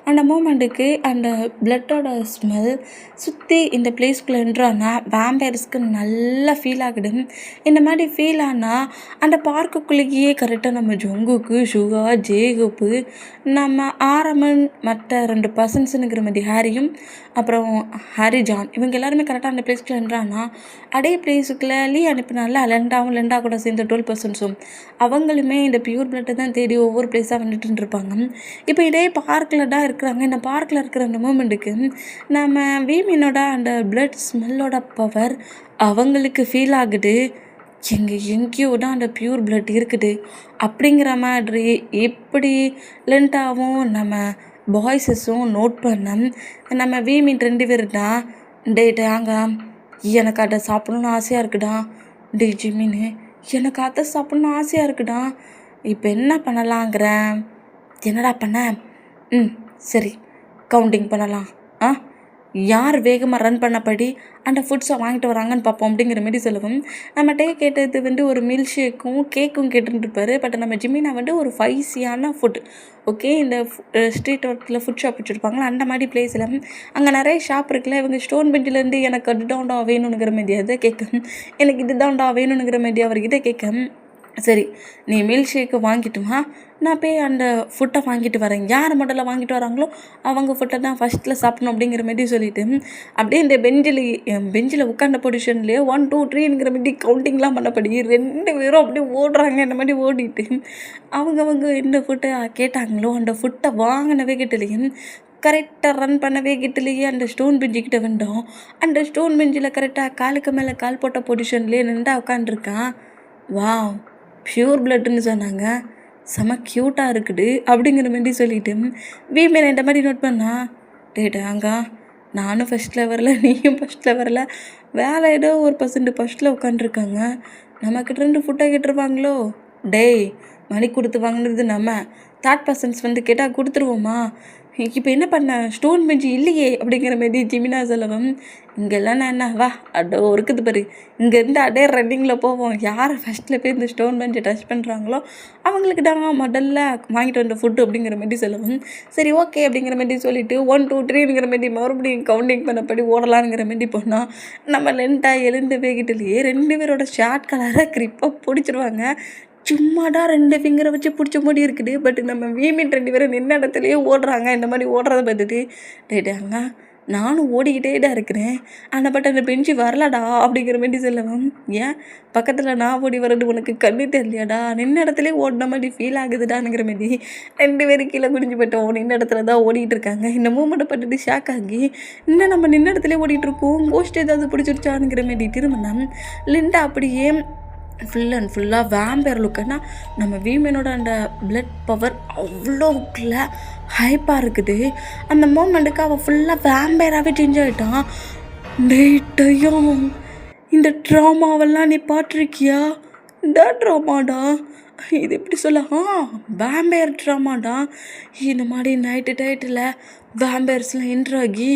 அந்த மூமெண்ட்டுக்கு அந்த பிளட்டோட ஸ்மெல் சுற்றி இந்த பிளேஸ்க்குள்ளே என்றானா வேம்பயர்ஸ்க்கு நல்லா ஃபீல் ஆகுது. இந்த மாதிரி ஃபீல் ஆனால் அந்த பார்க்குக்குள்ளேயே கரெக்டாக நம்ம ஜொங்குக்கு, சுகா, ஜேகப்பு, நம்ம ஆரமன், மற்ற 2 பர்சன்ஸுங்கிற மாதிரி ஹாரியும் அப்புறம் ஹரிஜான் இவங்க எல்லாருமே கரெக்டாக அந்த பிளேஸ்க்குள்ளே என்றானா அதே பிளேஸுக்குள்ளே அனுப்பினால லெண்டா கூட சேர்ந்த 12%ஸும் அவங்களுமே இந்த பியூர் பிளட்டை தான் தேடி ஒவ்வொரு பிளேஸாக வந்துட்டு இருப்பாங்க. இப்போ இதே பார்க்கில் தான் இருக்கிறாங்க. இந்த பார்க்கில் இருக்கிற அந்த மூமெண்ட்டுக்கு நம்ம வீமினோட அந்த பிளட் ஸ்மெல்லோட பவர் அவங்களுக்கு ஃபீல் ஆகுது. எங்கேயோ தான் அந்த பியூர் பிளட் இருக்குது அப்படிங்கிற மாதிரி எப்படி லெண்டாவும் நம்ம பாய்ஸஸும் நோட் பண்ண நம்ம வீமின் 2 பேர் தான் டேங்க எனக்கு அதை சாப்பிட்ணுன்னு ஆசையாக இருக்குடா. ஜிமின்னு எனக்கு அதை சாப்பிட்ணுன்னு ஆசையாக இருக்குடா. இப்போ என்ன பண்ணலாங்கிறேன்? என்னடா பண்ண? சரி, கவுண்டிங் பண்ணலாம். யார் வேகமாக ரன் பண்ணபடி அந்த ஃபுட்ஸை வாங்கிட்டு வராங்கன்னு பார்ப்போம் அப்படிங்கிற மாரி சொல்லுவோம். நம்ம கேட்டது வந்து ஒரு மில்க் ஷேக்கும் கேக்கும் கேட்டுருப்பாரு. பட் நம்ம ஜிமினா வந்து ஒரு ஸ்பைசியான ஃபுட். ஓகே, இந்த ஸ்ட்ரீட் ஓரத்தில் ஃபுட் ஷாப் வச்சுருப்பாங்களா அந்த மாதிரி பிளேஸில் அங்கே நிறைய ஷாப் இருக்குல்ல. இவங்க ஸ்டோன் பெஞ்சிலேருந்து எனக்கு அதுதான்டா வேணுங்கிற மாதிரியாவது கேட்க, எனக்கு இதுதான்டா வேணுங்கிற மாதிரி அவர்கிட்ட கேட்க, சரி நீ மில்க் ஷேக்கு வாங்கிட்டுமா, நான் போய் அந்த ஃபுட்டை வாங்கிட்டு வரேன். யார் முதல்ல வாங்கிட்டு வராங்களோ அவங்க ஃபுட்டை தான் ஃபஸ்ட்டில் சாப்பிடணும் அப்படிங்கிற மாதிரி சொல்லிவிட்டு அப்படியே இந்த பெஞ்சில் உட்காந்த பொசிஷன்லேயே 1 2 3ங்கிற மாதிரி கவுண்டிங்லாம் பண்ணப்படி 2 பேரும் அப்படியே ஓடுறாங்க. இந்த மாதிரி ஓடிட்டு அவங்க என்ன ஃபுட்டை கேட்டாங்களோ அந்த ஃபுட்டை வாங்கினவே கிட்டலையும் கரெக்டாக ரன் பண்ணவே கிட்டலையே அந்த ஸ்டோன் பெஞ்சுக்கிட்ட வந்தோம். அந்த ஸ்டோன் பெஞ்சில் கரெக்டாக காலுக்கு மேலே கால் போட்ட பொசிஷன்லேயே நின்றா உட்காந்துருக்கான். வாவ், ப்யூர் பிளட்டுன்னு சொன்னாங்க, செம க்யூட்டாக இருக்குது அப்படிங்கிற மாதிரி சொல்லிவிட்டு வீமேன் இந்த மாதிரி நோட் பண்ணா. டேட்டாங்க நானும் ஃபஸ்ட்டில் வரல, நீயும் ஃபஸ்ட்டில் வரல, வேறு ஏதோ ஒரு பர்சன்ட் ஃபஸ்ட்டில் உட்காந்துருக்காங்க. நம்மக்கிட்ட 2 ஃபுட்டை கேட்டுருவாங்களோ? டேய், மணி கொடுத்து வாங்கினது நம்ம, தேர்ட் பர்சன்ஸ் வந்து கேட்டால் கொடுத்துருவோமா? இப்போ என்ன பண்ண, ஸ்டோன் பெஞ்சு இல்லையே அப்படிங்கிற மாதிரி ஜிமினா சொல்லவும், இங்கெல்லாம் நான் என்ன வா அடோ இருக்குது பாரு, இங்கேருந்து அடே ரன்னிங்கில் போவோம். யார் ஃபஸ்ட்டில் போய் இந்த ஸ்டோன் பெஞ்சை டச் பண்ணுறாங்களோ அவங்களுக்கு தான் முதல்ல வாங்கிட்டு வந்த ஃபுட்டு அப்படிங்கிற மாதிரி சொல்லவும், சரி ஓகே அப்படிங்கிற மாதிரி சொல்லிவிட்டு 1 2 3ங்கிற மாதிரி மறுபடியும் கவுண்டிங் பண்ணபடி ஓடலாங்கிற மாதிரி போனால் நம்ம லென்ட்டாக எழுந்து வேகிட்டுலேயே 2 பேரோட ஷார்ட் கலராக கிரிப்பாக பிடிச்சிருவாங்க. சும்மாடா 2 ஃபிங்கரை வச்சு பிடிச்ச மாதிரி இருக்குது. பட் நம்ம வீமின் 2 பேரும் நின்ன இடத்துலையே ஓடுறாங்க. இந்த மாதிரி ஓடுறத பார்த்துட்டு டேட்டாங்க நானும் ஓடிக்கிட்டே தான் இருக்கிறேன், ஆனால் பட் அந்த பெஞ்சு வரலடா அப்படிங்கிற மாதிரி சொல்லவும், ஏன் பக்கத்தில் நான் ஓடி வர்றது உனக்கு கண்ணு தெரியலையாடா, நின்ன இடத்துலேயே ஓடின மாதிரி ஃபீல் ஆகுதுடானுங்கிற மாதிரி 2 பேரும் கீழே குடிஞ்சு போயிட்டோம். நின்ன இடத்துல தான் ஓடிட்டு இருக்காங்க. இந்த மூமெண்ட்டை பட்டுட்டு ஷாக் ஆகி இன்னும் நம்ம நின்ன இடத்துலேயே ஓடிட்டு இருக்கோம், கோஸ்ட் ஏதாவது பிடிச்சிருச்சானுங்கிற மாதிரி திரும்பினா லிண்டா அப்படியே ஃபுல் அண்ட் ஃபுல்லாக வேம்பயர் லுக்குன்னா நம்ம வீமனோட அந்த பிளட் பவர் அவ்வளோக்குள்ள ஹைப்பாக இருக்குது. அந்த மூமெண்ட்டுக்கு அவள் ஃபுல்லாக வேம்பயராகவே சேஞ்ச் ஆகிட்டான். டேட்டையும் இந்த ட்ராமாவெல்லாம் நீ பார்த்துருக்கியா? இந்த ட்ராமாடா இது எப்படி சொல்ல வேம்பயர் ட்ராமாடா. இந்த மாதிரி நைட்டு டைட்டில் வேம்பயர்ஸ்லாம் என்ட்ராகி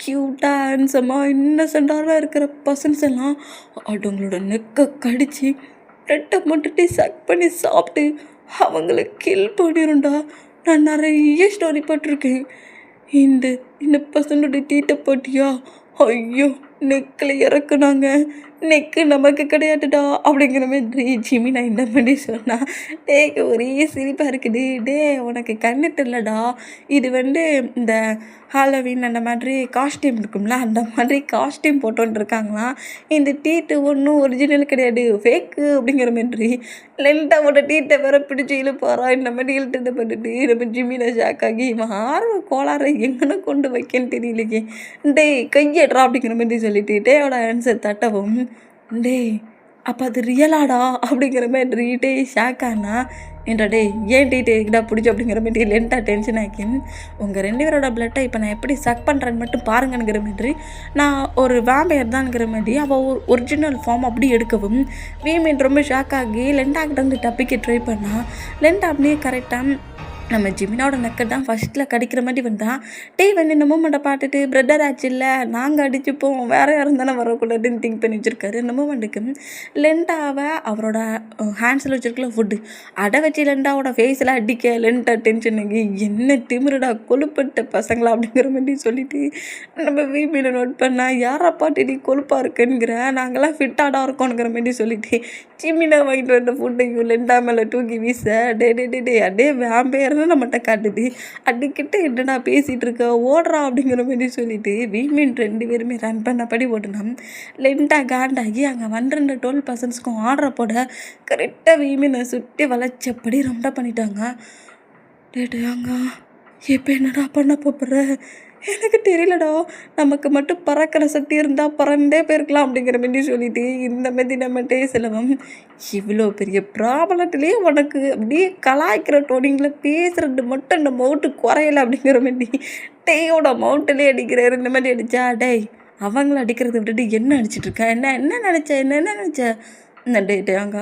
க்யூட்டாக ஹேண்ட்ஸமாக இன்னசென்ட்டாக இருக்கிற பர்சன்ஸ் எல்லாம் அவங்களோட நெக்கை கடித்து ப்ரெட்டை மட்டுட்டு சக் பண்ணி சாப்பிட்டு அவங்கள கில் பண்ணிடும்டா. நான் நிறைய ஸ்டோரி போட்டிருக்கேன். இந்த இந்த பர்சனோட டீட்டை போட்டியா? ஐயோ நெக்கில் இறக்குனாங்க, நெக்கு நமக்கு கிடையாதுடா அப்படிங்கிற மாதிரி ஜிமி நான் இந்த மாதிரி சொன்னா டேக்கு ஒரே சிரிப்பாக இருக்குது. டே உனக்கு கண்ணுட்டு இல்லைடா, இது இந்த ஹாலோவின் அந்த மாதிரி காஸ்டியூம் இருக்கும்ல, அந்த மாதிரி காஸ்டியூம் போட்டோன்னு இருக்காங்களாம். இந்த டீட்டு ஒன்றும் ஒரிஜினல் கிடையாது, ஃபேக்கு அப்படிங்கிற மாதிரி லென்ட்டாவோட டீட்டை வேற பிடிச்சி இழுப்பாரா. இந்த மாதிரி இழுட்டு பண்ணிட்டு நம்ம ஜிம்மினை ஷாக்காகி ஆர்வம் கோளாறு எங்கன்னா கொண்டு வைக்கன்னு தெரியலையே. டே கையேட்றா அப்படிங்கிற மாதிரி சொல்லிட்டு டேயோட ஆன்சர் தட்டவும் டே அப்போ அது ரியலாடா அப்படிங்கிற மாதிரி டே ஷாக்கானா என்றா டே ஏன் டீ டேக்கிட்டா பிடிச்சி அப்படிங்கிற மாதிரி லென்ட்டாக டென்ஷன் ஆக்கி உங்கள் 2 பேரோட பிளட்டை இப்போ நான் எப்படி சக் பண்ணுறேன்னு மட்டும் பாருங்கங்கிற மாதிரி நான் ஒரு வேம்பயர் தான்ங்கிற மாதிரி அவள் ஒரு ஒரிஜினல் ஃபார்ம் அப்படி எடுக்கவும் வீமீன் ரொம்ப ஷாக் ஆகி லென்ட்டாக்கிட்ட தப்பிக்க ட்ரை பண்ணால் லென்ட்டா அப்படியே கரெக்டாக நம்ம ஜிமினோட நெக்கை தான் ஃபஸ்ட்டில் கடிக்கிற மாதிரி வந்தான். டே இந்த மூமெண்ட்டை பார்த்துட்டு பிரதர் ஆச்சு இல்லை நாங்கள் அடிச்சுப்போம் வேறு யாரும் தானே வரக்கூடாதுன்னு திங்க் பண்ணி வச்சுருக்காரு. இந்த மூமெண்ட்டுக்கு லென்ட்டாவை அவரோட ஹேண்ட்ஸில் வச்சுருக்கல ஃபுட்டு அதை வச்சு லென்ட்டாவோட ஃபேஸில் அடிக்க லென்ட்டாக டென்ஷன் ஆகி என்ன திமிருடா கொழுப்பட்ட பசங்களா அப்படிங்கிற மாதிரி சொல்லிட்டு நம்ம வீமியில் நோட் பண்ணால் யாரா பாட்டு நீ கொழுப்பாக இருக்குங்கிற நாங்களாம் ஃபிட்டாடாக இருக்கோங்கிற மாதிரி சொல்லிட்டு ஜிமினா வாங்கிட்டு வந்த ஃபுட்டையும் லென்ட்டா மேலே தூக்கி வீச டே டே டே டே அடே வேம்பேர் நம்மகிட்ட காட்டுது அடிக்கிட்ட என்னடா பேசிகிட்டு இருக்க ஓடுறா அப்படிங்கிற மாதிரி சொல்லிட்டு வீமீன் 2 பேருமே ரன் பண்ணபடி ஓடுனோம். லென்ட்டா காண்டாகி அங்கே 12 பர்சன்ஸ்க்கும் ஆர்டரை போட கரெக்டாக வீமீனை சுற்றி வளைச்சபடி ரொம்ப பண்ணிட்டாங்க. டேட்டாங்க இப்போ என்னடா பண்ண போகிற எனக்கு தெரியலடா, நமக்கு மட்டும் பறக்கிற சக்தி இருந்தால் பறந்தே போயிருக்கலாம் அப்படிங்கிற மாதிரி சொல்லிட்டு இந்த மாதிரி நம்மகிட்டே செலவும் இவ்வளோ பெரிய ப்ராப்ளத்துலேயே உனக்கு அப்படியே கலாய்க்கிற டோனிங்கில் பேசுகிறது மட்டும் இந்த மவுட்டு குறையலை அப்படிங்கிற மாதிரி டேயோட மவுண்ட்லேயே அடிக்கிறாரு. இந்த மாதிரி அடித்தா டேய் அவங்கள அடிக்கிறத விட்டுட்டு என்ன அடிச்சிட்ருக்கேன் என்ன என்ன நினச்ச இந்த டேட்டாங்க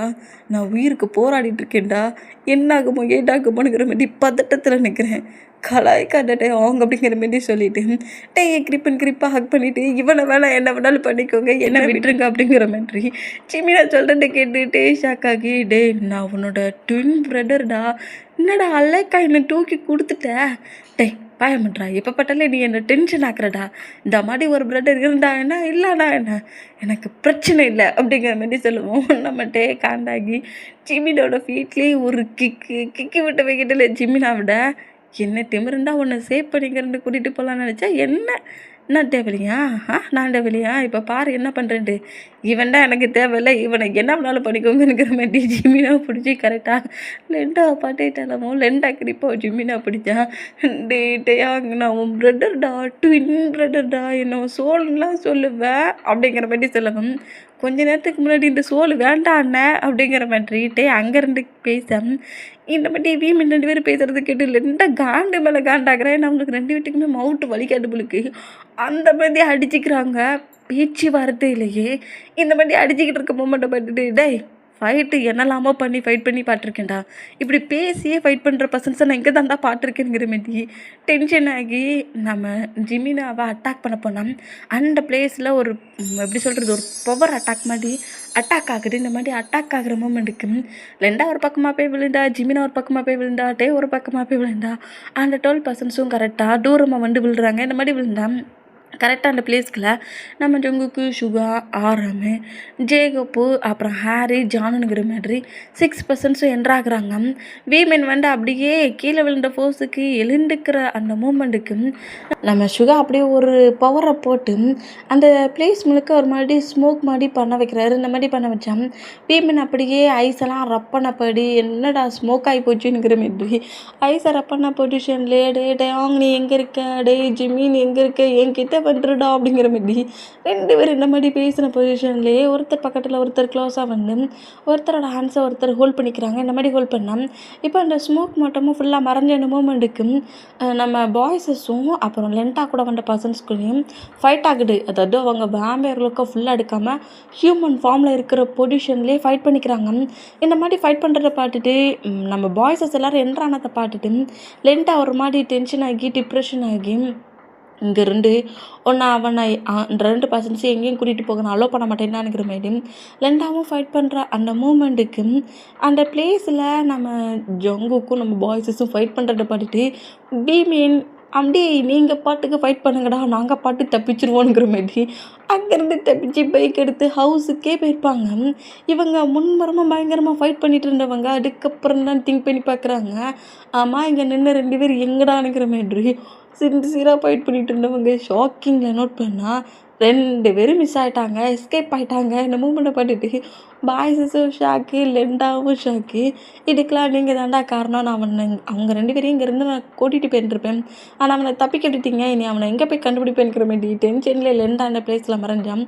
நான் உயிருக்கு போராடிட்டுருக்கேன்டா, என்னாகுமோ ஏட்டாகுமோங்கிற மாதிரி பதட்டத்தில் நிற்கிறேன். கலாய்க்காட்டே அவங்க அப்படிங்கிற மாதிரி சொல்லிட்டு டேயை கிரிப்பாக ஹக் பண்ணிவிட்டு இவனை வேணாம் என்ன வேணாலும் பண்ணிக்கோங்க என்ன விட்டுருங்க அப்படிங்கிற மாதிரி ஜிமினா சொல்கிறத கேட்டுட்டே ஷாக்காகி டே நான் உன்னோட ட்வின் பிரதர்டா, என்னடா அல்லக்கா என்னை தூக்கி கொடுத்துட்ட. டே பயமுட்றா எப்போ பட்டாலே நீ என்னை டென்ஷன் ஆக்குறடா. இந்த மாதிரி ஒரு பிரதர் இருந்தா என்ன இல்லைடா என்ன எனக்கு பிரச்சனை இல்லை அப்படிங்கிற மாதிரி சொல்லுவோம். நம்ம டே காண்டாகி ஜிமினோட ஃபீட்லேயே ஒரு கிக்கி விட்டு வைக்கிட்டல ஜிமினா விட என்ன திமிருண்டா உன்னை சேவ் பண்ணிக்கிறேன்னு கூட்டிகிட்டு போகலான்னு நினச்சா என்ன தேவையில்லையா நான் தேவையில்லையா இப்போ பாரு என்ன பண்ணுறேன்ட்டு இவன்டா எனக்கு தேவையில்லை இவனை என்ன பண்ணாலும் பண்ணிக்கோங்கிற மாதிரி ஜிமினா பிடிச்சி கரெக்டாக லென்டா பாட்டேட்டாலமோ லென்டா கிரிப்போ ஜிமினா பிடிச்சா டேட்டையா நான் உன் பிரதர்டா ட்வின் பிரதர்டா என்ன சோல்லாம் சொல்லுவேன் அப்படிங்கிற மாதிரி சொல்லவும் கொஞ்ச நேரத்துக்கு முன்னாடி இந்த சோல் வேண்டாண்ணே அப்படிங்கிற மாதிரி அங்கேருந்து பேச இந்த மாதிரி வீமீன் 2 பேரும் பேசுகிறது கேட்டு லென்ட்டா காண்டு மேலே காண்டாகிறேன். ஏன்னா அவங்களுக்கு 2 வீட்டுக்குமே மவுட்டு வலிக்காது புளுக்கு அந்த மாதிரி அடிச்சிக்கிறாங்க. பேச்சு வார்த்தையிலேயே இந்த மாதிரி அடிச்சுக்கிட்டு இருக்க மூமெண்ட்டை பார்த்துட்டு டேய் ஃபைட்டு என்னெல்லாமோ ஃபைட் பண்ணி பார்த்துருக்கேன்டா, இப்படி பேசியே ஃபைட் பண்ணுற பர்சன்ஸை நான் இங்கே தான்டா பார்த்துருக்கேங்கிற மாதிரி டென்ஷன் ஆகி நம்ம ஜிமினாவை அட்டாக் பண்ண போனோம். அந்த பிளேஸில் ஒரு எப்படி சொல்கிறது ஒரு பவர் அட்டாக் மாதிரி அட்டாக் ஆகுது. இந்த மாதிரி அட்டாக் ஆகிற மூமெண்ட்டுக்கு லென்டா ஒரு பக்கமாக போய் விழுந்தா, ஜிமினா ஒரு பக்கமாக போய் விழுந்தா, டே ஒரு பக்கமாக போய் விழுந்தா, அந்த 12 பர்சன்ஸும் கரெக்டாக தூரமாக விழுறாங்க. இந்த மாதிரி விழுந்தா கரெக்டாக அந்த பிளேஸ்க்குள்ள நம்ம ஜங்குக்கு சுகா ஆராமு ஜேகப்பு அப்புறம் ஹாரி ஜானுங்கிற மாதிரி 6 பர்சன்ஸும் என்ட்ராகிறாங்க. வீமென் அப்படியே கீழே விழுந்த ஃபோர்ஸுக்கு எழுந்துக்கிற அந்த மூமெண்ட்டுக்கு நம்ம சுகா அப்படியே ஒரு பவரை போட்டு அந்த பிளேஸ் முழுக்க ஒரு மாதிரி ஸ்மோக் மாதிரி பண்ண வைக்கிறாரு. இந்த மாதிரி பண்ண வச்சான் வீமென் அப்படியே ஐஸெல்லாம் ரப் பண்ணப்படி என்னடா ஸ்மோக் ஆகி போச்சுங்கிற மாதிரி ஐஸை ரப் பண்ண பொசிஷன்லே டே அவங்க நீ எங்கே இருக்க, டே ஜிம்மி நீ எங்கே இருக்க, என்கிட்ட வந்துடுடா அப்படிங்கிற மாரி 2 பேரும் இந்த மாதிரி பேசின பொசிஷன்லேயே ஒருத்தர் பக்கத்தில் ஒருத்தர் க்ளோஸாக வந்து ஒருத்தரோட ஹேண்ட்ஸை ஒருத்தர் ஹோல்ட் பண்ணிக்கிறாங்க. இந்த மாதிரி ஹோல்ட் பண்ணால் இப்போ அந்த ஸ்மோக் மட்டுமும் ஃபுல்லாக மறைஞ்ச அந்த மூமெண்ட்டுக்கு நம்ம பாய்ஸஸும் அப்புறம் லென்ட்டாக கூட வந்த பர்சன்ஸ்குள்ளேயும் ஃபைட் ஆகுது. அதாவது அவங்க வேம்பயர் லுக்கை ஃபுல்லாக எடுக்காமல் ஹியூமன் ஃபார்மில் இருக்கிற பொசிஷன்லேயே ஃபைட் பண்ணிக்கிறாங்க. இந்த மாதிரி ஃபைட் பண்ணுறத பார்த்துட்டு நம்ம பாய்ஸஸ் எல்லோரும் என்ட்ரானதை பார்த்துட்டு லென்ட்டாக ஒரு மாதிரி டென்ஷன் ஆகி டிப்ரெஷன் ஆகி இங்கேருந்து அவனை 2 பர்சன்ஸையும் எங்கேயும் கூட்டிகிட்டு போக நான் அலோவ் பண்ண மாட்டேன்னானுங்கிற மாதிரி லென்டாவும் ஃபைட் பண்ணுற அந்த மூமெண்ட்டுக்கு அந்த பிளேஸில் நம்ம ஜங்குக்கும் நம்ம பாய்ஸஸும் ஃபைட் பண்ணுறத பார்த்துட்டு பீமீன் அப்படியே நீங்கள் பாட்டுக்கு ஃபைட் பண்ணுங்கடா, நாங்கள் பாட்டு தப்பிச்சிருவோங்கிற மாதிரி அங்கேருந்து தப்பிச்சு பைக் எடுத்து ஹவுஸுக்கே போயிருப்பாங்க. இவங்க முன்மரமாக பயங்கரமாக ஃபைட் பண்ணிட்டு இருந்தவங்க அதுக்கப்புறம் தான் திங்க் பண்ணி பார்க்குறாங்க, ஆமாம் இங்கே நின்று 2 பேர் எங்கடானுங்கிற மாதிரி சின்சியராக ஃபைட் பண்ணிட்டு இருந்தவங்க ஷாக்கிங்கில் நோட் பண்ணால் 2 பேரும் மிஸ் ஆகிட்டாங்க, எஸ்கேப் ஆகிட்டாங்க. இந்த மூமெண்ட்டை பார்த்துட்டு பாய்ஸஸும் ஷாக்கு, லெண்டாவும் ஷாக்கு. இதுக்கெலாம் நீங்கள் தாண்டா காரணம், நான் அவங்க 2 பேரையும் இங்கேருந்து நான் கூட்டிகிட்டு போயிருந்துருப்பேன், ஆனால் அவனை தப்பிக்க விட்டுட்டீங்க, இனி அவனை எங்கே போய் கண்டுபிடிப்பேன்ங்கிற மாதிரி டென்ஷனில் லெண்டா அந்த பிளேஸில் மறைஞ்சான்.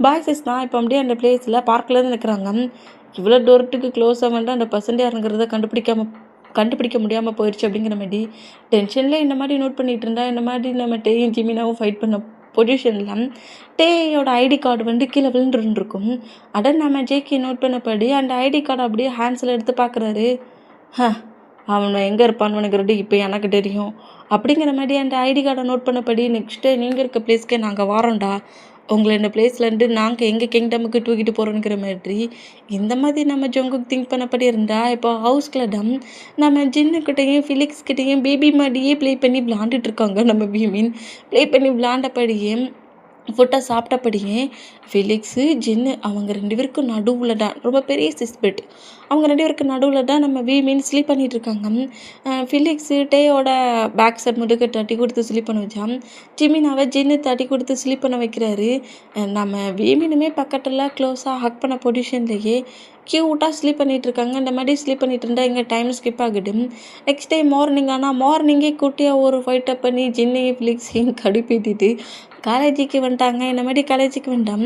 பாய்ஸஸ் தான் இப்போ அப்படியே அந்த பிளேஸில் பார்க்கில் இருந்து நிற்கிறாங்க. இவ்வளோ தூரத்துக்கு க்ளோஸாக வந்து அந்த பர்சன்ட் யாருங்கிறத கண்டுபிடிக்க முடியாமல் போயிடுச்சு அப்படிங்கிற மாதிரி டென்ஷனில் இந்த மாதிரி நோட் பண்ணிகிட்டு இருந்தா. இந்த மாதிரி நம்ம டேயும் ஜிமினாவும் ஃபைட் பண்ண பொசிஷனில் டேயோட ஐடி கார்டு வந்து கீழே விழுந்துருந்துருக்கும். அதை நம்ம ஜேகே நோட் பண்ணபடி அந்த ஐடி கார்டை அப்படியே ஹேண்ட்ஸில் எடுத்து பார்க்குறாரு. அவனை எங்கே இருப்பான்னு இப்போ எனக்கு தெரியும் அப்படிங்கிற மாதிரி அந்த ஐடி கார்டை நோட் பண்ணபடி நெக்ஸ்ட்டு நீங்கள் இருக்க பிளேஸ்க்கே நாங்கள் வரோம்டா, உங்களை இந்த பிளேஸ்லேருந்து நாங்கள் எங்கள் கிங்டமுக்கு தூக்கிட்டு போகிறோங்கிற மாதிரி இந்த மாதிரி நம்ம ஜங்குக் திங்க் பண்ணப்படி இருந்தால் இப்போ ஹவுஸ்கில் நம்ம ஜின்னுக்கிட்டையும் ஃபிலிக்ஸ்கிட்டையும் பேபி மாதிரியே ப்ளே பண்ணி விளாண்டுட்ருக்காங்க. நம்ம பீமின் ப்ளே பண்ணி விளாண்டபடியே ஃபுட்டை சாப்பிட்டபடியே ஃபிலிக்ஸு ஜின்னு அவங்க 2 பேருக்கும் நடுவில் தான் ரொம்ப பெரிய சிஸ்பெட், அவங்க 2 பேருக்கு நடுவில் தான் நம்ம வீமீன் ஸ்லீப் பண்ணிகிட்ருக்காங்க. ஃபிலிக்ஸு டேயோட பேக் சைட் முதுகு தட்டி கொடுத்து ஸ்லீப் பண்ண வச்சான். ஜிமினாவை ஜின்னு தட்டி கொடுத்து ஸ்லீப் பண்ண வைக்கிறாரு. நம்ம வீமீனுமே பக்கத்தில் க்ளோஸாக ஹக் பண்ண பொசிஷன்லேயே க்யூட்டாக ஸ்லீப் பண்ணிகிட்ருக்காங்க. இந்த மாதிரி ஸ்லீப் பண்ணிகிட்டு இருந்தால் எங்கள் டைம் ஸ்கிப் ஆகிடு. நெக்ஸ்ட் டே மார்னிங் ஆனால் மார்னிங்கே குட்டியாக ஒரு ஃபைட்டப் பண்ணி ஜின்னையும் ஃபிலிக்ஸையும் கடுப்பேற்றிட்டு காலேஜுக்கு வந்துட்டாங்க. இந்த மாதிரி காலேஜுக்கு வந்துட்டோம்.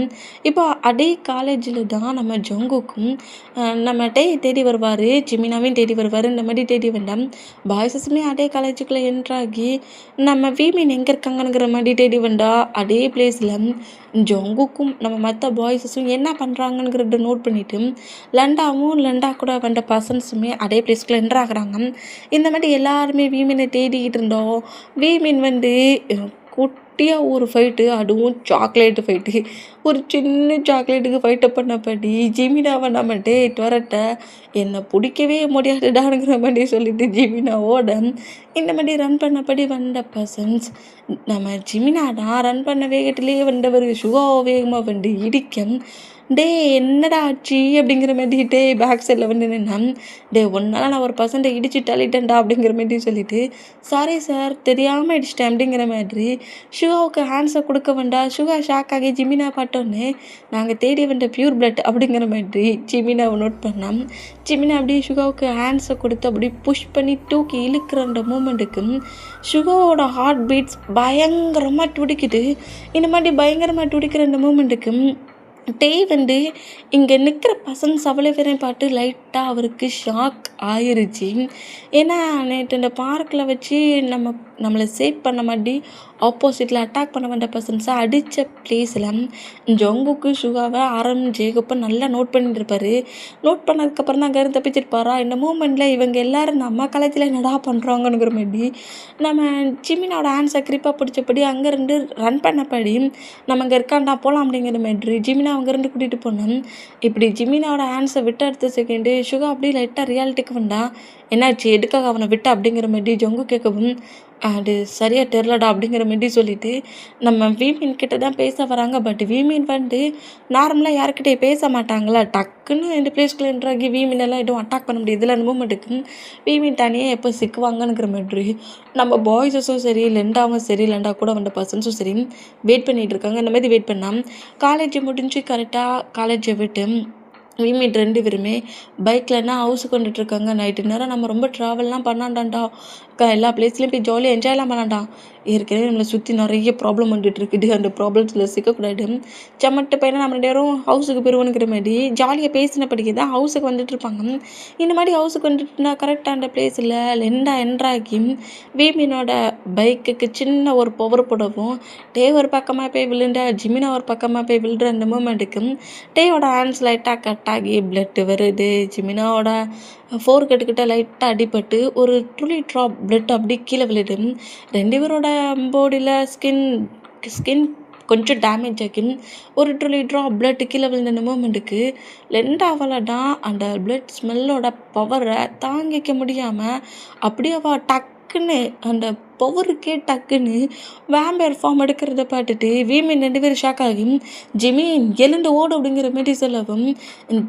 இப்போ அதே காலேஜில் தான் நம்ம ஜங்குக்கும் நம்ம தேடி வருவார், ஜிமினாவையும் தேடி வருவார். இந்த மாதிரி தேடி வேண்டாம் பாய்ஸஸுமே அதே காலேஜுக்குள்ளே என்ட்ராகி நம்ம வீமீன் எங்கே இருக்காங்கங்கிற மாதிரி தேடி வந்தா அதே பிளேஸில் ஜங்குக்கும் நம்ம மற்ற பாய்ஸஸும் என்ன பண்ணுறாங்கங்கிறத நோட் பண்ணிவிட்டு லண்டா கூட வந்த பர்சன்ஸுமே அதே பிளேஸ்க்குள்ளே என்ட்ராகிறாங்க. இந்த மாதிரி எல்லாருமே வீமீனை தேடிக்கிட்டு இருந்தோம். வீமீன் வந்து குட்டியாக ஒரு ஃபைட்டு, அதுவும் சாக்லேட்டு ஃபைட்டு, ஒரு சின்ன சாக்லேட்டுக்கு ஃபைட்டை பண்ணபடி ஜிமினாவை நம்மகிட்டே துரட்ட என்னை பிடிக்கவே முடியாதுடானுங்கிற மாதிரி சொல்லிட்டு ஜிமினாவோட இந்த மாதிரி ரன் பண்ணபடி வந்த பர்சன்ஸ் நம்ம ஜிமினா தான் ரன் பண்ண வேகத்திலே வந்தவர் சுகாவோ வேகமாக வந்து இடிக்க டே என்னடா ஆச்சு அப்படிங்கிற மாதிரி டே பேக் சைடில் வந்து நின்னா டே ஒன்றால் நான் ஒரு பர்சன்ட்டை இடிச்சு தள்ளிட்டேன்டா அப்படிங்கிற மாதிரி சொல்லிவிட்டு சாரி சார் தெரியாமல் இடிச்சிட்டேன் அப்படிங்கிற மாதிரி ஷுகாவுக்கு ஹேண்ட்ஸை கொடுக்க வேண்டாம். ஷுகா ஷாக் ஆகி ஜிமினா பார்த்தோன்னே நாங்கள் தேடி வந்த பியூர் பிளட் அப்படிங்கிற மாதிரி ஜிமினாவை நோட் பண்ணோம். ஜிமினா அப்படியே ஷுகாவுக்கு ஹேண்ட்ஸை கொடுத்து அப்படி புஷ் பண்ணி தூக்கி இழுக்கிற அந்த மூமெண்ட்டுக்கு ஷுகாவோட ஹார்ட் பீட்ஸ் பயங்கரமாக துடிக்குது. இந்த மாதிரி பயங்கரமாக துடிக்கிற அந்த மூமெண்ட்டுக்கு டே வந்து இங்கே நிற்கிற பசங்க அவ்வளோ பேரையும் பார்த்து லைட்டாக அவருக்கு ஷாக் ஆயிருச்சு. ஏன்னா நேற்று இந்த பார்க்கில் வச்சு நம்மளை சேவ் பண்ண மாதிரி ஆப்போசிட்டில் அட்டாக் பண்ண வந்த பர்சன்ஸை அடித்த பிளேஸில் ஜங்குக்கு ஷுகாவை ஜேகப்பை நல்லா நோட் பண்ணிட்டு இருப்பார். நோட் பண்ணதுக்கப்புறம் தான் அங்கே தப்பிச்சிருப்பாரா. இந்த மூமெண்ட்டில் இவங்க எல்லோரும் நம்ம காலேஜில் என்னடா பண்ணுறாங்கங்கிற மாதிரி நம்ம ஜிமினோட ஹேண்ட்ஸை கிரிப்பாக பிடிச்சபடி அங்கேருந்து ரன் பண்ணபடி நம்ம இங்கே இருக்காண்டா போகலாம் அப்படிங்கிற மாதிரி ஜிமினா அங்கேருந்து கூட்டிகிட்டு போனோம். இப்படி ஜிமினாவோட ஹேண்ட்ஸை விட்டு அடுத்த செகண்டு ஷுகா அப்படியே லைட்டாக ரியாலிட்டிக்கு வந்தா என்னாச்சு எதுக்காக அவனை விட்டா அப்படிங்கிற மாதிரி ஜங்கு கேட்கவும் அது சரியாக தெரிலடா அப்படிங்கிற மாதிரி சொல்லிவிட்டு நம்ம வீமீன் கிட்ட தான் பேச வராங்க. பட் வீமீன் வந்து நார்மலாக யாருக்கிட்டே பேச மாட்டாங்களா, டக்குன்னு இந்த பிளேஸ்க்குள்ள என்ட்ராகி வீமீன் எல்லாம் எதுவும் அட்டாக் பண்ண முடியாது. இதில் மூமெண்ட்டுக்கு வீமீன் தனியாக எப்போ சிக்குவாங்கங்கிற மாதிரி நம்ம பாய்ஸஸும் சரி லெண்டாவும் சரி லெண்டா கூட வந்த பர்சன்ஸும் சரி வெயிட் பண்ணிகிட்டு இருக்காங்க. இந்த மாதிரி வெயிட் பண்ணால் காலேஜ் முடிஞ்சு கரெக்டாக காலேஜை விட்டு வீமீன் 2 பேருமே பைக்கில்னா ஹவுஸுக்கு வந்துட்டுருக்காங்க. நைட்டு நேரம் நம்ம ரொம்ப ட்ராவல்லாம் பண்ணாண்டாண்டா எல்லா பிளேஸ்லயும் போய் ஜாலியா என்ஜாய்லாம் பண்ணலாம்டா. ஏற்கனவே நம்மள சுத்தி நெறைய ப்ராப்ளம் வந்துட்டு இருக்குது. அந்த ப்ராப்ளம்ஸ்ல சிக்கக்கூடாது. செமட்டு பையனா நம்ம 2 பேரும் ஹவுஸுக்கு போயிருவோங்கிற மாரி ஜாலியா பேசினபடிக்கு தான் ஹவுஸுக்கு வந்துட்டுருப்பாங்க. இந்த மாரி ஹவுஸுக்கு வந்துட்டுனா கரெக்ட்டா அந்த பிளேஸ்ல என்ட்ராகி வீமினோட பைக்குக்கு சின்ன ஒரு பவர் போடவும், ஒரு பக்கமா போய் விழுந்த ஜிமினா ஒரு பக்கமா போய் விழுற அந்த மூமெண்ட்டுக்கு டேயோட ஹேண்ட்ஸ் லைட்டா கட் ஆகி பிளட் வருது. ஜிமினாவோட ஃபோர்ஹெட் கிட்ட லைட்டா அடிபட்டு ஒரு துளி ட்ராப் பிளட் அப்படியே கீழ விழுது. 2 பேரோட பாடியில ஸ்கின் கொஞ்சம் டேமேஜ் ஆகி ஒரு துளி ட்ராப் பிளட் கீழ விழுந்த அந்த மூமெண்ட்டுக்கு லெண்டாவாலடா அந்த பிளட் ஸ்மெல்லோட பவர தாங்கிக்க முடியாம அப்படியே அவ டக்குன்னு அந்த பவருக்கே டக்குன்னு வேம்பயர் ஃபார்ம் எடுக்கிறத பார்த்துட்டு வீமன் 2 பேரும் ஷாக் ஆகி ஜிமின் எழுந்து ஓடு அப்படிங்கிற மாரி சொல்லவும்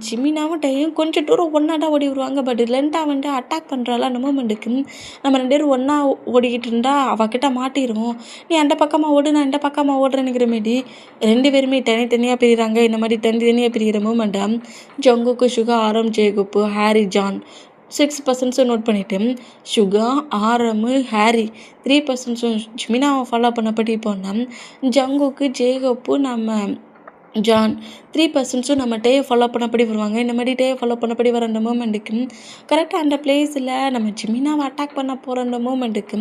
ஜிமினாவும் டேயும் கொஞ்சம் தூரம் ஒன்றா தான் ஓடி வருவாங்க. பட் லென்ட்டா வந்து அட்டாக் பண்ணுறாள் அந்த மூமெண்ட்டுக்கு நம்ம 2 பேரும் ஒன்றா ஓடிக்கிட்டு இருந்தா அவகிட்ட மாட்டிருவோம். நீ அந்த பக்கமாக ஓடு நான் இந்த பக்கமாக ஓடுறேனுங்கிற மாரி 2 பேருமே தனித்தனியாக பிரிகிறாங்க. இந்த மாதிரி தனித்தனியாக பிரிகிற மூமெண்ட்டை ஜங்குக்கு, சுகா, ஆரம், ஜேகப்பு, ஹாரி, ஜான் 6% நோட் பண்ணிட்டு சுகா, ஆரமு, ஹாரி 3% ஜிமினாவை ஃபாலோ பண்ணபடி போனால் ஜங்குக்கு, ஜேகப்பு, நம்ம ஜான் 3% நம்ம டேயை ஃபாலோ பண்ணபடி வருவாங்க. இந்த மாதிரி டேயை ஃபாலோ பண்ணபடி வர அந்த மூமெண்ட்டுக்கு கரெக்டாக அந்த பிளேஸில் நம்ம ஜிமினாவை அட்டாக் பண்ண போகிற அந்த மூமெண்ட்டுக்கு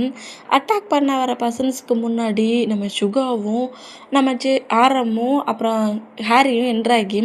அட்டாக் பண்ண வர பர்சன்ஸ்க்கு முன்னாடி நம்ம சுகாவும் நம்ம ஆரமும் அப்புறம் ஹாரியும் என்ட்ராகி